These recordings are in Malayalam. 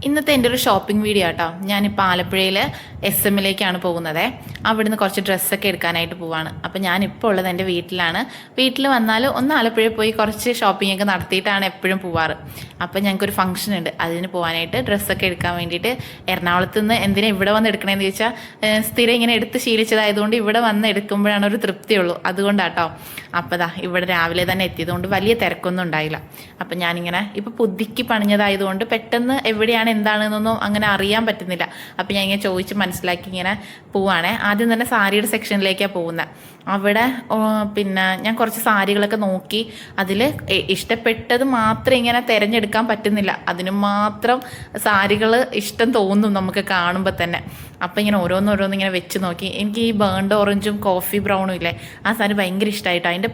ഇന്നത്തെ എൻ്റെ ഒരു ഷോപ്പിംഗ് വീഡിയോ ആട്ടോ. ഞാനിപ്പോൾ ആലപ്പുഴയിൽ SM-ലേക്കാണ് പോകുന്നത്. അവിടുന്ന് കുറച്ച് ഡ്രസ്സൊക്കെ എടുക്കാനായിട്ട് പോവാണ്. അപ്പോൾ ഞാനിപ്പോൾ ഉള്ളത് എൻ്റെ വീട്ടിലാണ്. വീട്ടിൽ വന്നാൽ ഒന്ന് ആലപ്പുഴയിൽ പോയി കുറച്ച് ഷോപ്പിംഗ് ഒക്കെ നടത്തിയിട്ടാണ് എപ്പോഴും പോവാറ്. അപ്പോൾ ഞങ്ങൾക്കൊരു ഫംഗ്ഷൻ ഉണ്ട്, അതിന് പോകാനായിട്ട് ഡ്രസ്സൊക്കെ എടുക്കാൻ വേണ്ടിയിട്ട് എറണാകുളത്ത് നിന്ന് എന്തിനാ ഇവിടെ വന്ന് എടുക്കണമെന്ന് ചോദിച്ചാൽ സ്ഥിരം ഇങ്ങനെ എടുത്ത് ശീലിച്ചതായതുകൊണ്ട് ഇവിടെ വന്ന് എടുക്കുമ്പോഴാണ് ഒരു തൃപ്തിയുള്ളൂ, അതുകൊണ്ടാട്ടോ. അപ്പോൾ ഇവിടെ രാവിലെ തന്നെ എത്തിയതുകൊണ്ട് വലിയ തിരക്കൊന്നും ഉണ്ടായില്ല. അപ്പം ഞാനിങ്ങനെ ഇപ്പോൾ പുതുക്കി പണിഞ്ഞതായതുകൊണ്ട് പെട്ടെന്ന് എവിടെയാണ് എന്താണെന്നൊന്നും അങ്ങനെ അറിയാൻ പറ്റുന്നില്ല. അപ്പം ഞാൻ ഇങ്ങനെ ചോദിച്ച് മനസ്സിലാക്കി ഇങ്ങനെ പോവാണേ. ആദ്യം തന്നെ സാരിയുടെ സെക്ഷനിലേക്കാണ് പോകുന്നത്. അവിടെ പിന്നെ ഞാൻ കുറച്ച് സാരികളൊക്കെ നോക്കി, അതിൽ ഇഷ്ടപ്പെട്ടത് മാത്രം ഇങ്ങനെ തിരഞ്ഞെടുക്കാൻ പറ്റുന്നില്ല. അതിന് മാത്രം സാരികൾ ഇഷ്ടം തോന്നും നമുക്ക് കാണുമ്പോൾ തന്നെ. അപ്പം ഇങ്ങനെ ഓരോന്നോരോന്ന് ഇങ്ങനെ വെച്ച് നോക്കി. എനിക്ക് ഈ ബേൺഡ് ഓറഞ്ചും കോഫി ബ്രൗണും ഇല്ലേ, ആ സാരി ഭയങ്കര ഇഷ്ടമായിട്ടോ. അതിൻ്റെ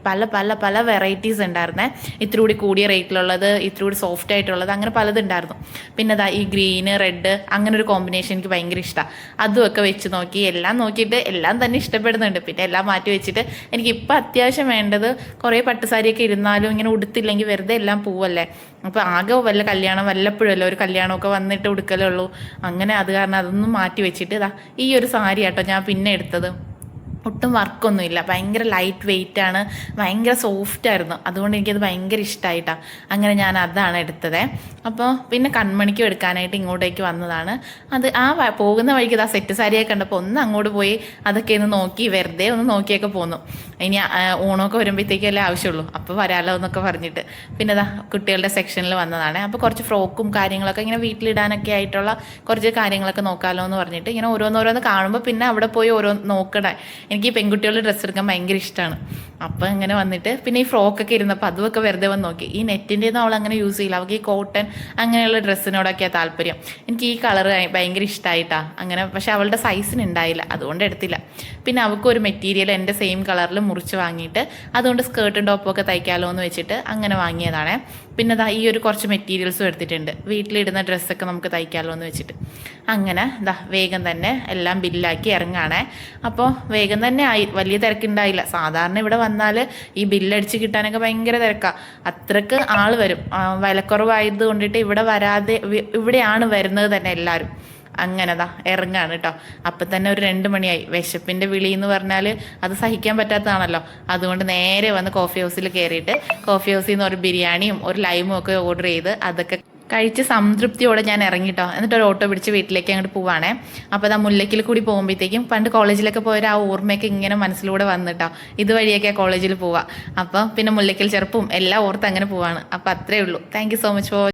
പല പല പല വെറൈറ്റീസ് ഉണ്ടായിരുന്നേ. ഇത്തിരി കൂടി കൂടിയ റേറ്റിലുള്ളത്, ഇത്തിരി കൂടി സോഫ്റ്റ് ആയിട്ടുള്ളത്, അങ്ങനെ പലതുണ്ടായിരുന്നു. പിന്നെ ഈ ഗ്രീന് റെഡ് അങ്ങനെ ഒരു കോമ്പിനേഷൻ എനിക്ക് ഭയങ്കര ഇഷ്ടമാണ്. അതുമൊക്കെ വെച്ച് നോക്കി, എല്ലാം നോക്കിയിട്ട് എല്ലാം തന്നെ ഇഷ്ടപ്പെടുന്നുണ്ട്. പിന്നെ എല്ലാം മാറ്റി വെച്ചിട്ട് എനിക്കിപ്പോൾ അത്യാവശ്യം വേണ്ടത് കുറേ പട്ടുസാരിയൊക്കെ ഇരുന്നാലും ഇങ്ങനെ ഉടുത്തില്ലെങ്കിൽ വെറുതെ എല്ലാം പോവല്ലേ. അപ്പോൾ ആകെ വല്ല കല്യാണം വല്ലപ്പോഴല്ലോ ഒരു കല്യാണമൊക്കെ വന്നിട്ട് ഉടുക്കലേ ഉള്ളൂ. അങ്ങനെ അത് കാരണം അതൊന്നും മാറ്റി വെച്ചിട്ട് ഈ ഒരു സാരി ആട്ടോ ഞാൻ പിന്നെ എടുത്തത്. ഒട്ടും വർക്കൊന്നുമില്ല, ഭയങ്കര ലൈറ്റ് വെയിറ്റ് ആണ്, ഭയങ്കര സോഫ്റ്റ് ആയിരുന്നു. അതുകൊണ്ട് എനിക്കത് ഭയങ്കര ഇഷ്ടമായിട്ടാണ്. അങ്ങനെ ഞാൻ അതാണ് എടുത്തത്. അപ്പോൾ പിന്നെ കൺമണിക്കും എടുക്കാനായിട്ട് ഇങ്ങോട്ടേക്ക് വന്നതാണ്. അത് പോകുന്ന വഴിക്ക് സെറ്റ് സാരിയൊക്കെ കണ്ടപ്പോൾ ഒന്ന് അങ്ങോട്ട് പോയി അതൊക്കെ ഒന്ന് നോക്കി, വെറുതെ ഒന്ന് നോക്കിയൊക്കെ പോന്നു. ഇനി ഓണമൊക്കെ വരുമ്പോഴത്തേക്കല്ലേ ആവശ്യമുള്ളൂ, അപ്പോൾ വരാമല്ലോ എന്നൊക്കെ പറഞ്ഞിട്ട് പിന്നെ കുട്ടികളുടെ സെക്ഷനിൽ വന്നതാണ്. അപ്പോൾ കുറച്ച് ഫ്രോക്കും കാര്യങ്ങളൊക്കെ ഇങ്ങനെ വീട്ടിലിടാനൊക്കെ ആയിട്ടുള്ള കുറച്ച് കാര്യങ്ങളൊക്കെ നോക്കാമല്ലോ എന്ന് പറഞ്ഞിട്ട് ഇങ്ങനെ ഓരോന്നോരോന്ന് കാണുമ്പോൾ പിന്നെ അവിടെ പോയി നോക്കണേ. എനിക്ക് ഈ പെൺകുട്ടികളുടെ ഡ്രസ്സ് എടുക്കാൻ ഭയങ്കര ഇഷ്ടമാണ്. അപ്പോൾ ഇങ്ങനെ വന്നിട്ട് പിന്നെ ഈ ഫ്രോക്കൊക്കെ ഇരുന്നപ്പോൾ അതുമൊക്കെ വെറുതെ വന്ന് നോക്കി. ഈ നെറ്റിൻ്റെയൊന്നും അവൾ അങ്ങനെ യൂസ് ചെയ്യില്ല, അവൾക്ക് ഈ കോട്ടൺ അങ്ങനെയുള്ള ഡ്രസ്സിനോടൊക്കെയാണ് താല്പര്യം. എനിക്ക് ഈ കളർ ഭയങ്കര ഇഷ്ടമായിട്ടാണ് അങ്ങനെ. പക്ഷേ അവളുടെ സൈസിന് ഉണ്ടായില്ല, അതുകൊണ്ട് എടുത്തില്ല. പിന്നെ അവൾക്കൊരു മെറ്റീരിയൽ എൻ്റെ സെയിം കളറിൽ മുറിച്ച് വാങ്ങിയിട്ട് അതുകൊണ്ട് സ്കേർട്ടും ടോപ്പൊക്കെ തയ്ക്കാമല്ലോ എന്ന് വെച്ചിട്ട് അങ്ങനെ വാങ്ങിയതാണ്. പിന്നെ ഈ ഒരു കുറച്ച് മെറ്റീരിയൽസും എടുത്തിട്ടുണ്ട്, വീട്ടിലിടുന്ന ഡ്രസ്സൊക്കെ നമുക്ക് തയ്ക്കാമല്ലോ എന്ന് വെച്ചിട്ട്. അങ്ങനെ വേഗം തന്നെ എല്ലാം ബില്ലാക്കി ഇറങ്ങാണേ. അപ്പോൾ വേഗം തന്നെ ആയി, വലിയ തിരക്കുണ്ടായില്ല. സാധാരണ ഇവിടെ വന്നാൽ ഈ ബില്ലടിച്ച് കിട്ടാനൊക്കെ ഭയങ്കര തിരക്കാണ്. അത്രക്ക് ആൾ വരും. വിലക്കുറവായത് കൊണ്ടിട്ട് ഇവിടെയാണ് വരുന്നത് തന്നെ എല്ലാവരും. അങ്ങനെ ഇറങ്ങാണ് കേട്ടോ. അപ്പം തന്നെ ഒരു 2 മണിയായി. വിശപ്പിൻ്റെ വിളി എന്ന് പറഞ്ഞാൽ അത് സഹിക്കാൻ പറ്റാത്തതാണല്ലോ. അതുകൊണ്ട് നേരെ വന്ന് കോഫി ഹൗസിൽ കയറിയിട്ട് കോഫി ഹൗസിൽ നിന്ന് ഒരു ബിരിയാണിയും ഒരു ലൈമും ഒക്കെ ഓർഡർ ചെയ്ത് അതൊക്കെ കഴിച്ച് സംതൃപ്തിയോടെ ഞാൻ ഇറങ്ങിട്ടോ. എന്നിട്ട് ഒരു ഓട്ടോ പിടിച്ച് വീട്ടിലേക്ക് അങ്ങോട്ട് പോവാണേ. അപ്പോൾ മുല്ലയ്ക്കിൽ കൂടി പോകുമ്പോഴത്തേക്കും പണ്ട് കോളേജിലൊക്കെ പോയൊരു ആ ഓർമ്മയൊക്കെ ഇങ്ങനെ മനസ്സിലൂടെ വന്നിട്ടോ. ഇതുവഴിയൊക്കെ കോളേജിൽ പോവാം. അപ്പം പിന്നെ മുല്ലയ്ക്കൽ ചെറുപ്പും എല്ലാം ഓർത്ത് അങ്ങനെ പോവാണ്. അപ്പോൾ അത്രയേ ഉള്ളൂ. Thank you so much for